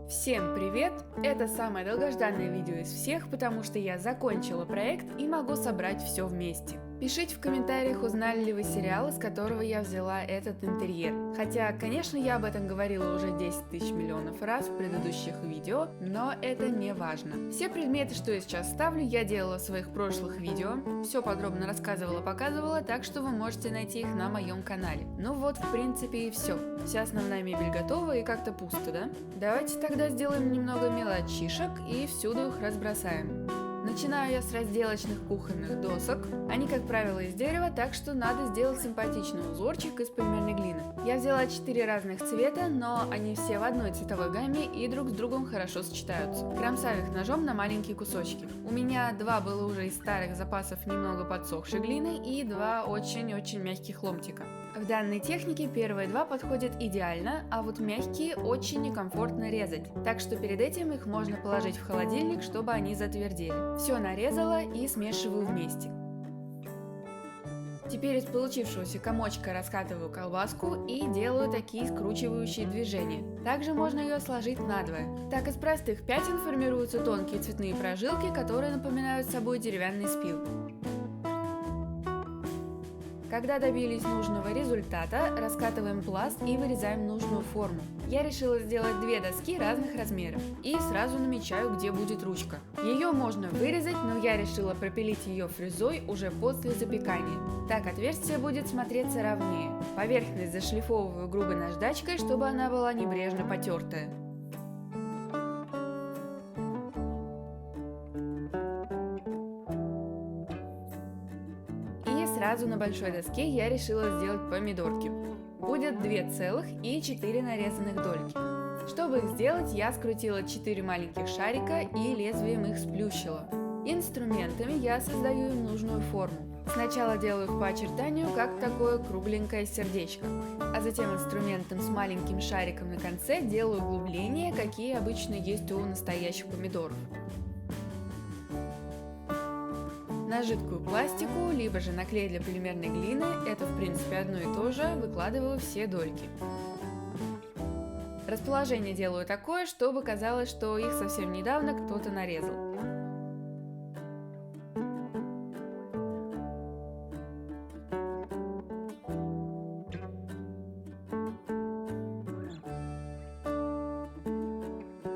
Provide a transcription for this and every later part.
Всем привет! Это самое долгожданное видео из всех, потому что я закончила проект и могу собрать все вместе. Пишите в комментариях, узнали ли вы сериал, из которого я взяла этот интерьер. Хотя, конечно, я об этом говорила уже 10 тысяч миллионов раз в предыдущих видео, но это не важно. Все предметы, что я сейчас ставлю, я делала в своих прошлых видео. Все подробно рассказывала, показывала, так что вы можете найти их на моем канале. Ну вот, в принципе, и все. Вся основная мебель готова и как-то пусто, да? Давайте тогда сделаем немного мелочишек и всюду их разбросаем. Начинаю я с разделочных кухонных досок. Они, как правило, из дерева, так что надо сделать симпатичный узорчик из полимерной глины. Я взяла 4 разных цвета, но они все в одной цветовой гамме и друг с другом хорошо сочетаются. Кромсаю их ножом на маленькие кусочки. У меня 2 было уже из старых запасов немного подсохшей глины и 2 очень-очень мягких ломтика. В данной технике первые 2 подходят идеально, а вот мягкие очень некомфортно резать, так что перед этим их можно положить в холодильник, чтобы они затвердели. Все нарезала и смешиваю вместе. Теперь из получившегося комочка раскатываю колбаску и делаю такие скручивающие движения. Также можно ее сложить надвое. Так из простых пятен формируются тонкие цветные прожилки, которые напоминают собой деревянный спил. Когда добились нужного результата, раскатываем пласт и вырезаем нужную форму. Я решила сделать 2 доски разных размеров и сразу намечаю, где будет ручка. Ее можно вырезать, но я решила пропилить ее фрезой уже после запекания. Так отверстие будет смотреться ровнее. Поверхность зашлифовываю грубой наждачкой, чтобы она была небрежно потертая. Сразу на большой доске я решила сделать помидорки. Будет 2 целых и 4 нарезанных дольки. Чтобы их сделать, я скрутила 4 маленьких шарика и лезвием их сплющила. Инструментами я создаю им нужную форму. Сначала делаю их по очертанию, как такое кругленькое сердечко, а затем инструментом с маленьким шариком на конце делаю углубления, какие обычно есть у настоящих помидоров. На жидкую пластику, либо же на клей для полимерной глины, это в принципе одно и то же, выкладываю все дольки. Расположение делаю такое, чтобы казалось, что их совсем недавно кто-то нарезал.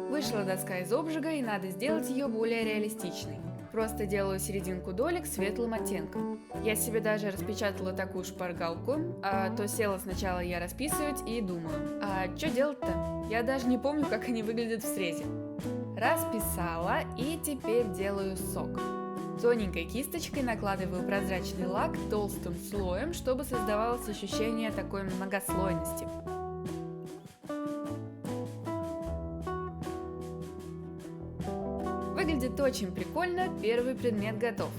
Вышла доска из обжига, и надо сделать ее более реалистичной. Просто делаю серединку долек светлым оттенком. Я себе даже распечатала такую шпаргалку, а то села сначала я расписывать и думаю, а что делать-то? Я даже не помню, как они выглядят в срезе. Расписала и теперь делаю сок. Тоненькой кисточкой накладываю прозрачный лак толстым слоем, чтобы создавалось ощущение такой многослойности. Выглядит очень прикольно, первый предмет готов.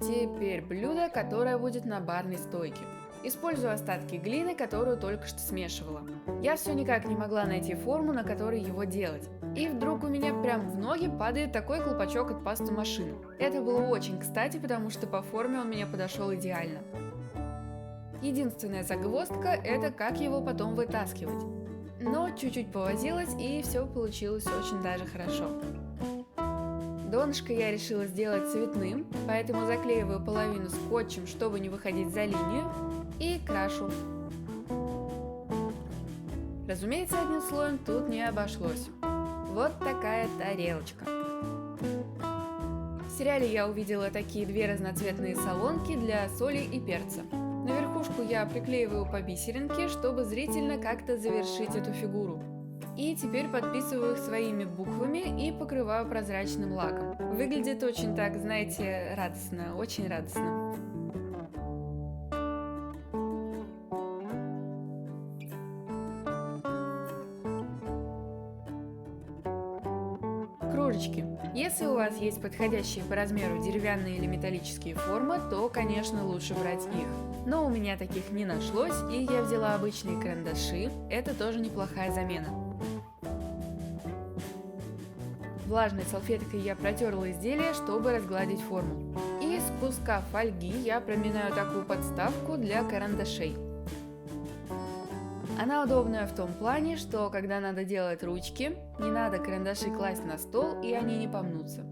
Теперь блюдо, которое будет на барной стойке. Использую остатки глины, которую только что смешивала. Я все никак не могла найти форму, на которой его делать. И вдруг у меня прям в ноги падает такой колпачок от пасты машины. Это было очень кстати, потому что по форме он мне подошел идеально. Единственная загвоздка – это как его потом вытаскивать. Но чуть-чуть повозилась, и все получилось очень даже хорошо. Донышко я решила сделать цветным, поэтому заклеиваю половину скотчем, чтобы не выходить за линию, и крашу. Разумеется, одним слоем тут не обошлось. Вот такая тарелочка. В сериале я увидела такие 2 разноцветные солонки для соли и перца. На верхушку я приклеиваю по бисеринке, чтобы зрительно как-то завершить эту фигуру. И теперь подписываю их своими буквами и покрываю прозрачным лаком. Выглядит очень так, знаете, радостно, очень радостно. Кружечки. Если у вас есть подходящие по размеру деревянные или металлические формы, то, конечно, лучше брать их. Но у меня таких не нашлось, и я взяла обычные карандаши, это тоже неплохая замена. Влажной салфеткой я протерла изделие, чтобы разгладить форму. И из куска фольги я проминаю такую подставку для карандашей. Она удобная в том плане, что когда надо делать ручки, не надо карандаши класть на стол, и они не помнутся.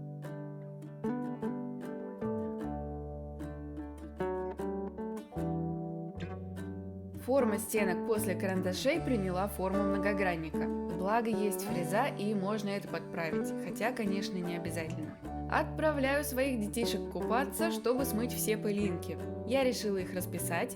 Форма стенок после карандашей приняла форму многогранника. Благо есть фреза, и можно это подправить, хотя, конечно, не обязательно. Отправляю своих детишек купаться, чтобы смыть все пылинки. Я решила их расписать.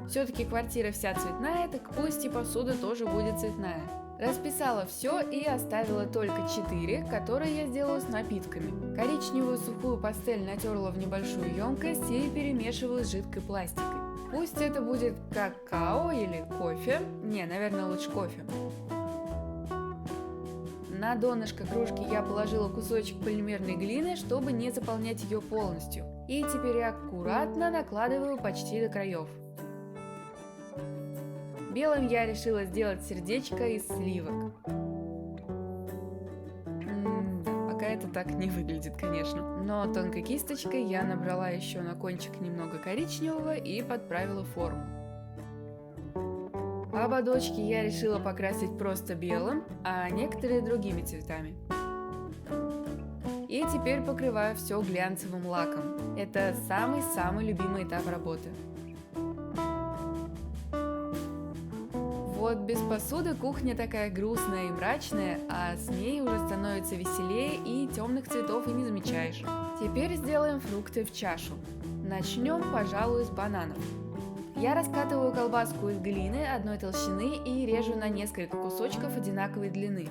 Все-таки квартира вся цветная, так пусть и посуда тоже будет цветная. Расписала все и оставила только 4, которые я сделаю с напитками. Коричневую сухую пастель натерла в небольшую емкость и перемешиваю с жидкой пластикой. Пусть это будет какао или кофе. Не, наверное, лучше кофе. На донышко кружки я положила кусочек полимерной глины, чтобы не заполнять ее полностью. И теперь аккуратно накладываю почти до краев. Белым я решила сделать сердечко из сливок. Пока это так не выглядит, конечно. Но тонкой кисточкой я набрала еще на кончик немного коричневого и подправила форму. Ободочки я решила покрасить просто белым, а некоторые другими цветами. И теперь покрываю все глянцевым лаком. Это самый-самый любимый этап работы. Вот без посуды кухня такая грустная и мрачная, а с ней уже становится веселее и темных цветов и не замечаешь. Теперь сделаем фрукты в чашу. Начнем, пожалуй, с бананов. Я раскатываю колбаску из глины одной толщины и режу на несколько кусочков одинаковой длины.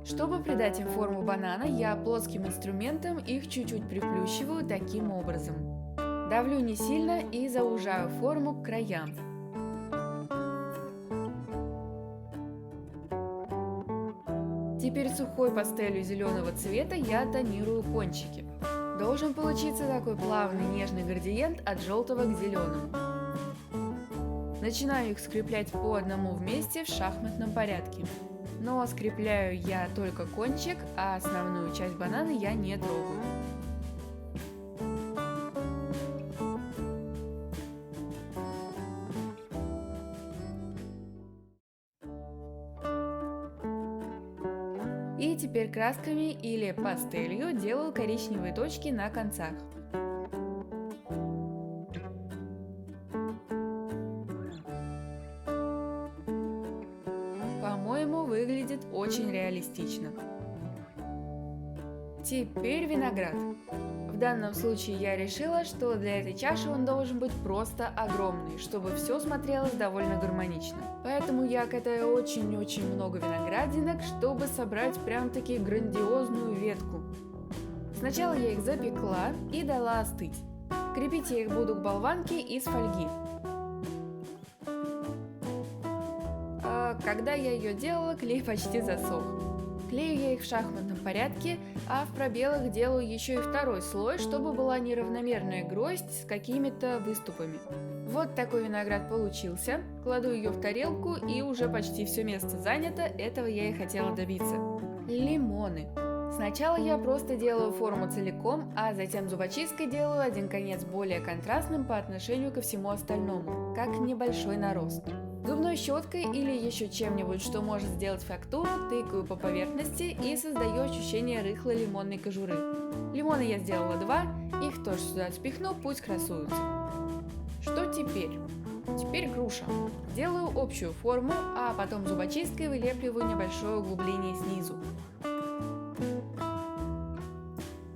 Чтобы придать им форму банана, я плоским инструментом их чуть-чуть приплющиваю таким образом. Давлю не сильно и заужаю форму к краям. Теперь сухой пастелью зеленого цвета я тонирую кончики. Должен получиться такой плавный нежный градиент от желтого к зеленому. Начинаю их скреплять по одному вместе в шахматном порядке. Но скрепляю я только кончик, а основную часть банана я не трогаю. И теперь красками или пастелью делаю коричневые точки на концах. По-моему, выглядит очень реалистично. Теперь виноград. В данном случае я решила, что для этой чаши он должен быть просто огромный, чтобы все смотрелось довольно гармонично. Поэтому я катаю очень-очень много виноградинок, чтобы собрать прям-таки грандиозную ветку. Сначала я их запекла и дала остыть. Крепить я их буду к болванке из фольги. Когда я ее делала, клей почти засох. Клею я их в шахматном порядке, а в пробелах делаю еще и второй слой, чтобы была неравномерная гроздь с какими-то выступами. Вот такой виноград получился. Кладу ее в тарелку, и уже почти все место занято, этого я и хотела добиться. Лимоны. Сначала я просто делаю форму целиком, а затем зубочисткой делаю один конец более контрастным по отношению ко всему остальному, как небольшой нарост. Зубной щеткой или еще чем-нибудь, что может сделать фактуру, тыкаю по поверхности и создаю ощущение рыхлой лимонной кожуры. Лимоны я сделала 2, их тоже сюда спихну, пусть красуются. Что теперь? Теперь груша. Делаю общую форму, а потом зубочисткой вылепливаю небольшое углубление снизу.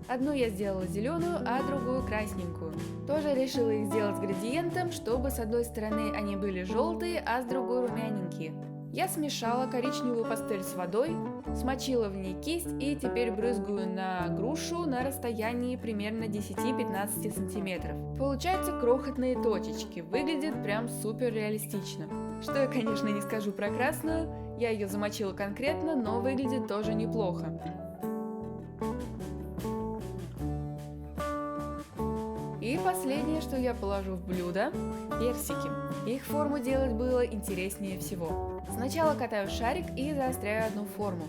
Одну я сделала зеленую, а другую красненькую. Тоже решила их сделать градиентом, чтобы с одной стороны они были желтые, а с другой румяненькие. Я смешала коричневую пастель с водой, смочила в ней кисть и теперь брызгаю на грушу на расстоянии примерно 10-15 сантиметров. Получаются крохотные точечки, выглядит прям супер реалистично. Что я, конечно, не скажу про красную, я ее замочила конкретно, но выглядит тоже неплохо. И последнее, что я положу в блюдо – персики. Их форму делать было интереснее всего. Сначала катаю шарик и заостряю одну форму.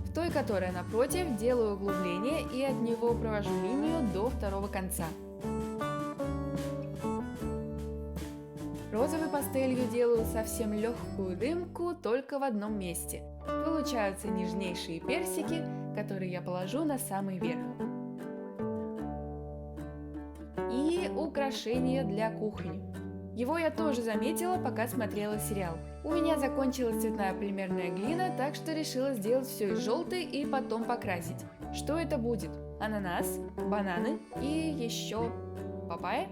В той, которая напротив, делаю углубление и от него провожу линию до второго конца. Розовой пастелью делаю совсем легкую дымку, только в одном месте. Получаются нежнейшие персики, которые я положу на самый верх. И украшение для кухни. Его я тоже заметила, пока смотрела сериал. У меня закончилась цветная полимерная глина, так что решила сделать все из желтой и потом покрасить. Что это будет? Ананас, бананы и еще папайя?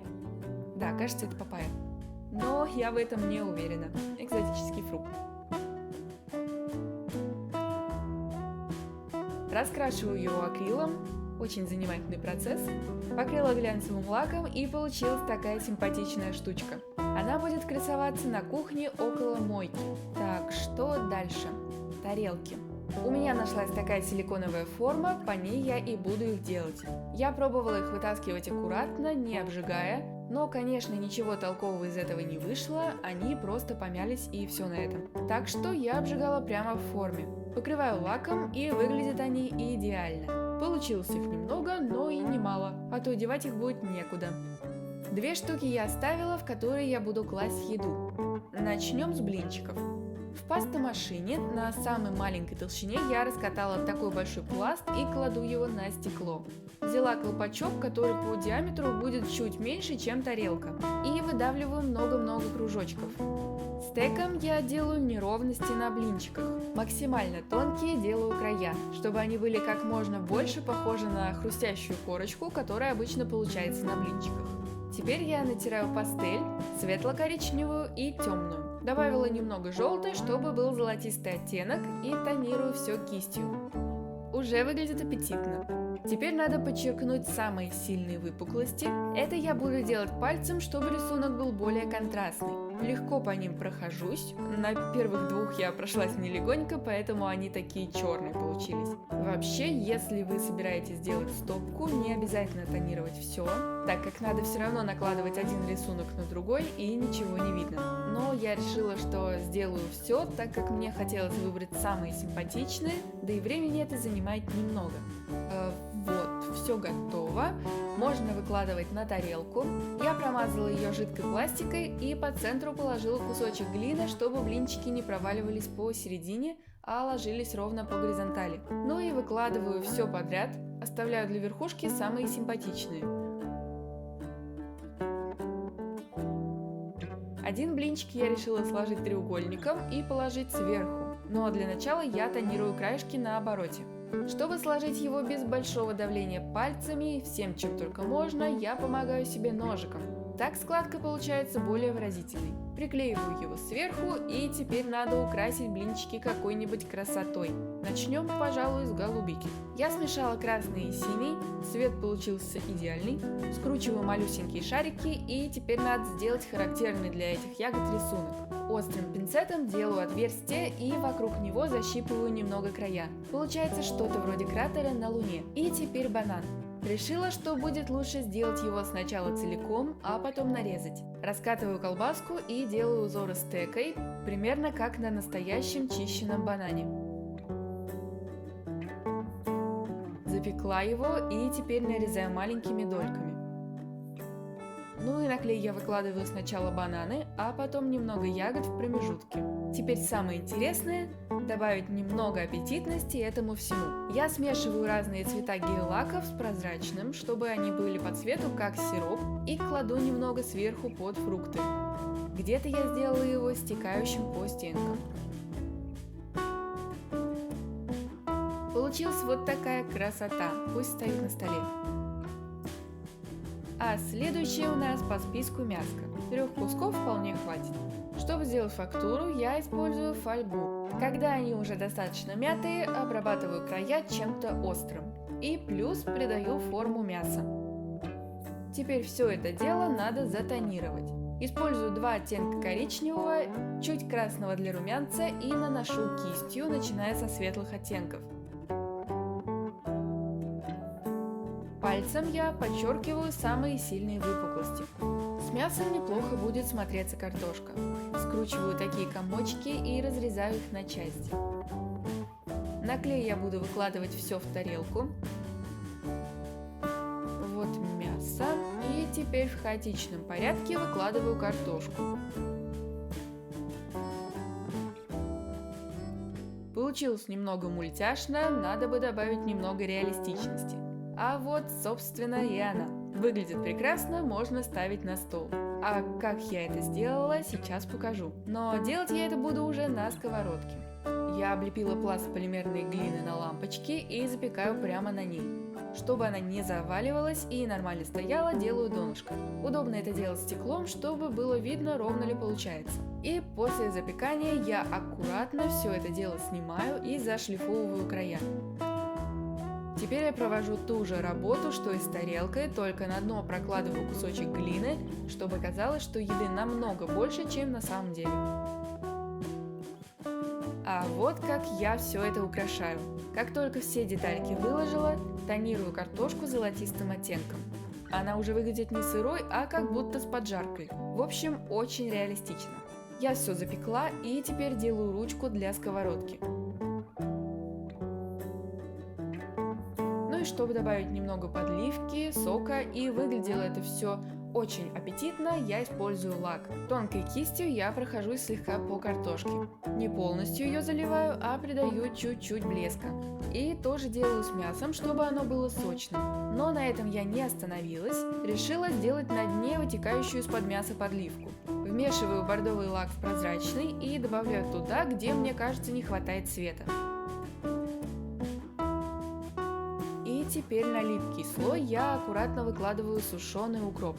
Да, кажется, это папайя. Но я в этом не уверена. Экзотический фрукт. Раскрашиваю его акрилом. Очень занимательный процесс. Покрыла глянцевым лаком и получилась такая симпатичная штучка. Она будет красоваться на кухне около мойки. Так, что дальше? Тарелки. У меня нашлась такая силиконовая форма, по ней я и буду их делать. Я пробовала их вытаскивать аккуратно, не обжигая, но, конечно, ничего толкового из этого не вышло, они просто помялись и все на этом. Так что я обжигала прямо в форме. Покрываю лаком, и выглядят они идеально. Получилось их немного, но и немало, а то девать их будет некуда. 2 штуки я оставила, в которые я буду класть еду. Начнем с блинчиков. В пастомашине на самой маленькой толщине я раскатала такой большой пласт и кладу его на стекло. Взяла колпачок, который по диаметру будет чуть меньше, чем тарелка, и выдавливаю много-много кружочков. Стеком я делаю неровности на блинчиках. Максимально тонкие делаю края, чтобы они были как можно больше похожи на хрустящую корочку, которая обычно получается на блинчиках. Теперь я натираю пастель, светло-коричневую и темную. Добавила немного желтой, чтобы был золотистый оттенок, и тонирую все кистью. Уже выглядит аппетитно. Теперь надо подчеркнуть самые сильные выпуклости. Это я буду делать пальцем, чтобы рисунок был более контрастный. Легко по ним прохожусь. На первых 2 я прошлась не легонько, поэтому они такие черные получились. Вообще, если вы собираетесь делать стопку, не обязательно тонировать все, так как надо все равно накладывать один рисунок на другой и ничего не видно. Но я решила, что сделаю все, так как мне хотелось выбрать самые симпатичные, да и времени это занимает немного. Вот, все готово. Можно выкладывать на тарелку. Я промазала ее жидкой пластикой и по центру положила кусочек глины, чтобы блинчики не проваливались посередине, а ложились ровно по горизонтали. Ну и выкладываю все подряд, оставляю для верхушки самые симпатичные. Один блинчик я решила сложить треугольником и положить сверху, но для начала я тонирую краешки на обороте. Чтобы сложить его без большого давления пальцами, всем чем только можно, я помогаю себе ножиком. Так складка получается более выразительной. Приклеиваю его сверху, и теперь надо украсить блинчики какой-нибудь красотой. Начнем, пожалуй, с голубики. Я смешала красный и синий, цвет получился идеальный. Скручиваю малюсенькие шарики, и теперь надо сделать характерный для этих ягод рисунок. Острым пинцетом делаю отверстие и вокруг него защипываю немного края. Получается что-то вроде кратера на Луне. И теперь банан. Решила, что будет лучше сделать его сначала целиком, а потом нарезать. Раскатываю колбаску и делаю узоры стекой, примерно как на настоящем чищенном банане. Запекла его и теперь нарезаю маленькими дольками. Ну и на клей я выкладываю сначала бананы, а потом немного ягод в промежутке. Теперь самое интересное – добавить немного аппетитности этому всему. Я смешиваю разные цвета гель-лаков с прозрачным, чтобы они были по цвету как сироп, и кладу немного сверху под фрукты. Где-то я сделала его стекающим по стенкам. Получилась вот такая красота, пусть стоит на столе. А следующее у нас по списку мяско. 3 кусков вполне хватит. Чтобы сделать фактуру, я использую фольгу. Когда они уже достаточно мятые, обрабатываю края чем-то острым. И плюс придаю форму мяса. Теперь все это дело надо затонировать. Использую 2 оттенка коричневого, чуть красного для румянца и наношу кистью, начиная со светлых оттенков. Пальцем я подчеркиваю самые сильные выпуклости. С мясом неплохо будет смотреться картошка. Скручиваю такие комочки и разрезаю их на части. На клей я буду выкладывать все в тарелку. Вот мясо. И теперь в хаотичном порядке выкладываю картошку. Получилось немного мультяшно, надо бы добавить немного реалистичности. А вот, собственно, и она. Выглядит прекрасно, можно ставить на стол. А как я это сделала, сейчас покажу. Но делать я это буду уже на сковородке. Я облепила пласт полимерной глины на лампочке и запекаю прямо на ней. Чтобы она не заваливалась и нормально стояла, делаю донышко. Удобно это делать стеклом, чтобы было видно, ровно ли получается. И после запекания я аккуратно все это дело снимаю и зашлифовываю края. Теперь я провожу ту же работу, что и с тарелкой, только на дно прокладываю кусочек глины, чтобы казалось, что еды намного больше, чем на самом деле. А вот как я все это украшаю. Как только все детальки выложила, тонирую картошку золотистым оттенком. Она уже выглядит не сырой, а как будто с поджаркой. В общем, очень реалистично. Я все запекла и теперь делаю ручку для сковородки. Ну и чтобы добавить немного подливки, сока и выглядело это все очень аппетитно, я использую лак. Тонкой кистью я прохожусь слегка по картошке. Не полностью ее заливаю, а придаю чуть-чуть блеска. И тоже делаю с мясом, чтобы оно было сочным. Но на этом я не остановилась, решила сделать на дне вытекающую из-под мяса подливку. Вмешиваю бордовый лак в прозрачный и добавляю туда, где мне кажется не хватает цвета. И теперь на липкий слой я аккуратно выкладываю сушеный укроп.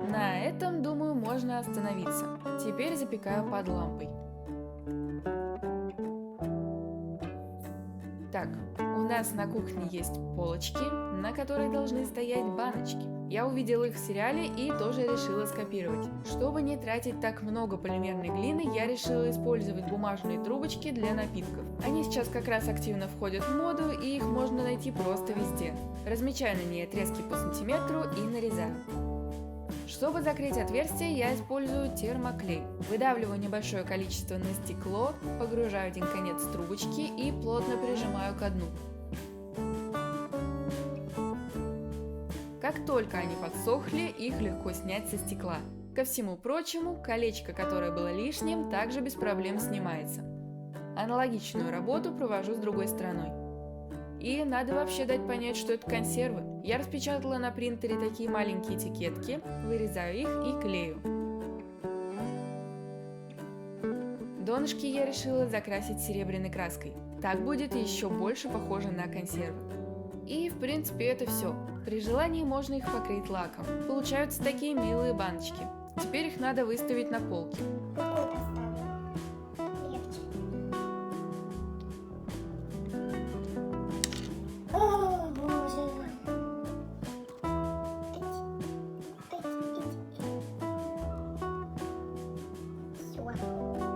На этом, думаю, можно остановиться. Теперь запекаю под лампой. Так, у нас на кухне есть полочки, на которых должны стоять баночки. Я увидела их в сериале и тоже решила скопировать. Чтобы не тратить так много полимерной глины, я решила использовать бумажные трубочки для напитков. Они сейчас как раз активно входят в моду, и их можно найти просто везде. Размечаю на ней отрезки по сантиметру и нарезаю. Чтобы закрыть отверстие, я использую термоклей. Выдавливаю небольшое количество на стекло, погружаю один конец трубочки и плотно прижимаю ко дну. Как только они подсохли, их легко снять со стекла. Ко всему прочему, колечко, которое было лишним, также без проблем снимается. Аналогичную работу провожу с другой стороной. И надо вообще дать понять, что это консервы. Я распечатала на принтере такие маленькие этикетки, вырезаю их и клею. Донышки я решила закрасить серебряной краской. Так будет еще больше похоже на консервы. И в принципе это все. При желании можно их покрыть лаком. Получаются такие милые баночки. Теперь их надо выставить на полке.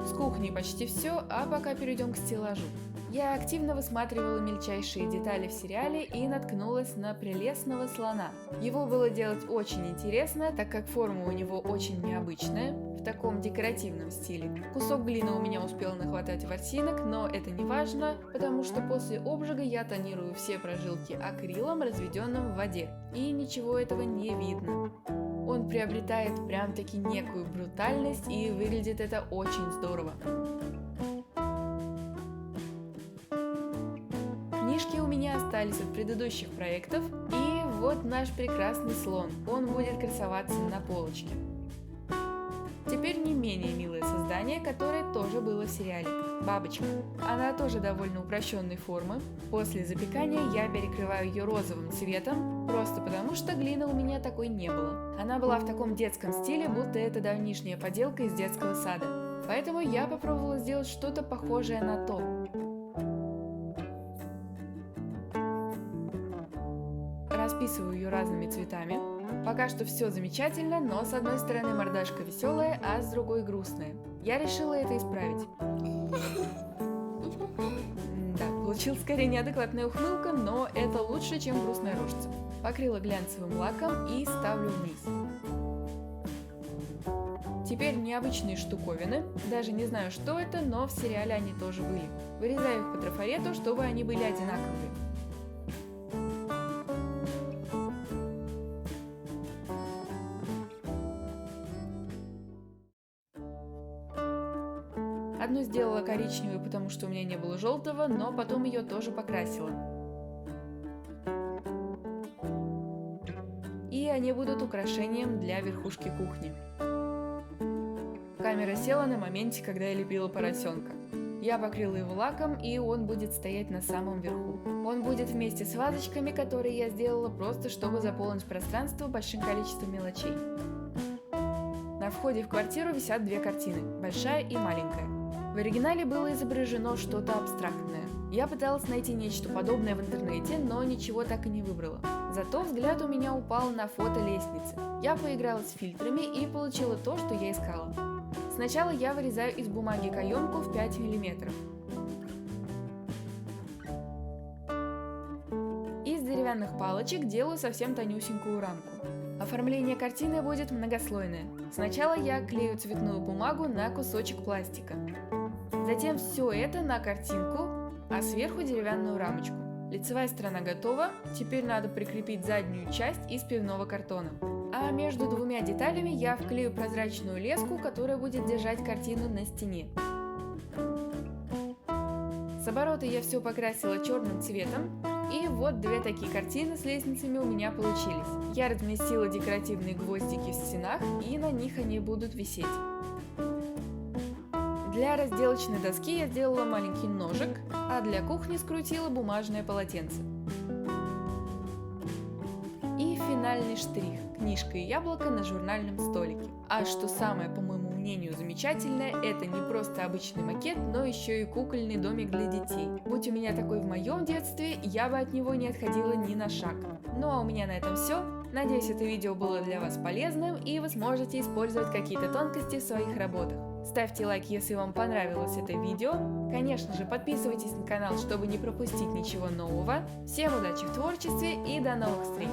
С кухни почти все, а пока перейдем к стеллажу. Я активно высматривала мельчайшие детали в сериале и наткнулась на прелестного слона. Его было делать очень интересно, так как форма у него очень необычная, в таком декоративном стиле. Кусок глины у меня успел нахватать ворсинок, но это не важно, потому что после обжига я тонирую все прожилки акрилом, разведенным в воде, и ничего этого не видно. Он приобретает прям-таки некую брутальность, и выглядит это очень здорово. Книжки у меня остались от предыдущих проектов, и вот наш прекрасный слон, он будет красоваться на полочке. Теперь не менее милое создание, которое тоже было в сериале – бабочка. Она тоже довольно упрощенной формы. После запекания я перекрываю ее розовым цветом, просто потому что глины у меня такой не было. Она была в таком детском стиле, будто это давнишняя поделка из детского сада. Поэтому я попробовала сделать что-то похожее на то. Расписываю ее разными цветами. Пока что все замечательно, но с одной стороны мордашка веселая, а с другой грустная. Я решила это исправить. Да, получилась скорее неадекватная ухмылка, но это лучше, чем грустная рожица. Покрыла глянцевым лаком и ставлю вниз. Теперь необычные штуковины, даже не знаю, что это, но в сериале они тоже были. Вырезаю их по трафарету, чтобы они были одинаковые. Одну сделала коричневую, потому что у меня не было желтого, но потом ее тоже покрасила. И они будут украшением для верхушки кухни. Камера села на моменте, когда я лепила поросенка. Я покрыла его лаком, и он будет стоять на самом верху. Он будет вместе с вазочками, которые я сделала просто, чтобы заполнить пространство большим количеством мелочей. На входе в квартиру висят две картины, большая и маленькая. В оригинале было изображено что-то абстрактное. Я пыталась найти нечто подобное в интернете, но ничего так и не выбрала. Зато взгляд у меня упал на фото лестницы. Я поиграла с фильтрами и получила то, что я искала. Сначала я вырезаю из бумаги каемку в 5 мм. Из деревянных палочек делаю совсем тонюсенькую рамку. Оформление картины будет многослойное. Сначала я клею цветную бумагу на кусочек пластика. Затем все это на картинку, а сверху деревянную рамочку. Лицевая сторона готова, теперь надо прикрепить заднюю часть из пивного картона. А между двумя деталями я вклею прозрачную леску, которая будет держать картину на стене. С оборота я все покрасила черным цветом, и вот две такие картины с лестницами у меня получились. Я разместила декоративные гвоздики в стенах, и на них они будут висеть. Для разделочной доски я сделала маленький ножик, а для кухни скрутила бумажное полотенце. И финальный штрих – книжка и яблоко на журнальном столике. А что самое, по моему мнению, замечательное, это не просто обычный макет, но еще и кукольный домик для детей. Будь у меня такой в моем детстве, я бы от него не отходила ни на шаг. Ну а у меня на этом все. Надеюсь, это видео было для вас полезным, и вы сможете использовать какие-то тонкости в своих работах. Ставьте лайк, если вам понравилось это видео. Конечно же, подписывайтесь на канал, чтобы не пропустить ничего нового. Всем удачи в творчестве и до новых встреч!